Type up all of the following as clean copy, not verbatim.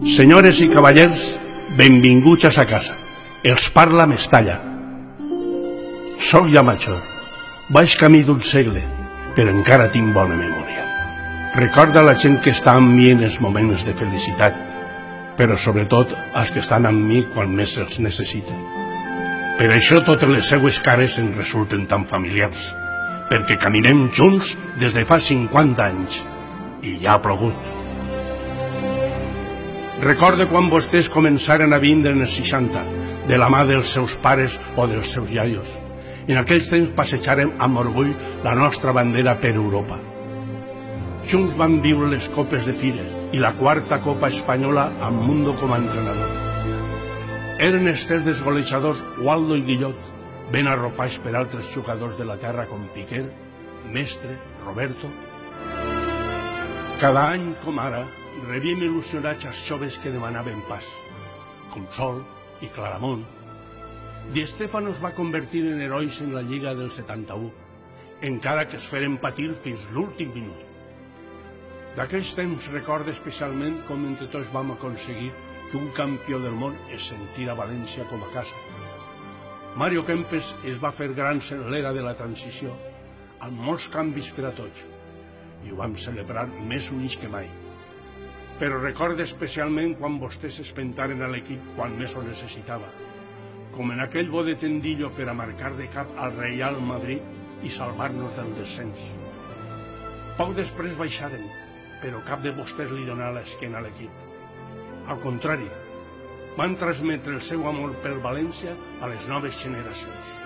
Senyores i cavallers, benvinguts a sa casa. Els parla Mestalla. Soc ja major, vaig camí d'un segle, però encara tinc bona memòria. Recorda la gent que està amb mi en els moments de felicitat, però sobretot els que estan amb mi quan més els necessiten. Per això totes les seues cares em resulten tan familiars, perquè caminem junts des de fa 50 anys, i ja ha plogut. Recorda quan vostès començaren a vindre en els 60, de la mà dels seus pares o dels seus iaios. En aquells temps passejàrem amb orgull la nostra bandera per Europa. Junts van viure les copes de Fires i la quarta Copa Espanyola amb Mundo com a entrenador. Eren els tres desgolejadors Waldo i Guillot, ben arropats per altres jugadors de la terra com Piquer, Mestre, Roberto. Cada any, com ara, rebíem il·lusionats els joves que demanaven pas, com Sol i Claramont. Di Stéfano es va convertir en herois en la Lliga del 71, encara que es feren patir fins l'últim minut. D'aquells temps recorda especialment com entre tots vam aconseguir que un campió del món es sentira a València com a casa. Mario Kempes es va fer gran en l'era de la transició, amb molts canvis per a tots, i ho vam celebrar més units que mai. Però recorda especialment quan vostès es pentaren a l'equip quan més ho necessitava, com en aquell bo de Tendillo per a marcar de cap al Real Madrid i salvar-nos del descens. Poc després baixaren, però cap de vostès li donà l'esquena a l'equip. Al contrari, van transmetre el seu amor pel València a les noves generacions.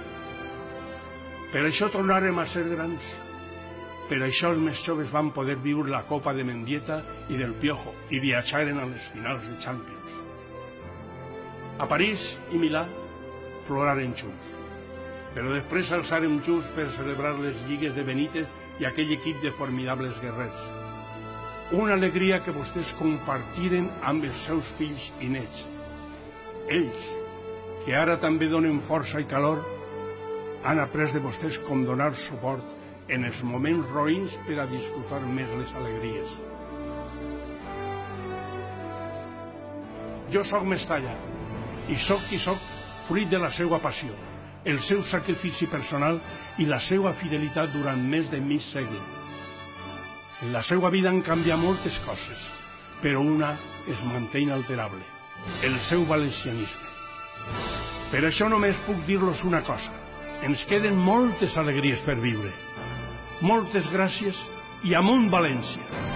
Per això tornarem a ser grans. Per això els més joves van poder viure la Copa de Mendieta i del Piojo i viatjaren a les finals de Champions. A París i Milà ploraren junts, però després alçarem junts per celebrar les lligues de Benítez i aquell equip de formidables guerrers. Una alegria que vostès compartiren amb els seus fills i nets. Ells, que ara també donen força i calor, han après de vostès com donar suport en els moments roïns per a disfrutar més les alegries. Jo sóc Mestalla, i sóc qui sóc fruit de la seva passió, el seu sacrifici personal i la seva fidelitat durant més de mig segle. En la seva vida han canviat moltes coses, però una es manté inalterable, el seu valencianisme. Per això només puc dir-los una cosa, ens queden moltes alegries per viure. Moltes gràcies i amunt València!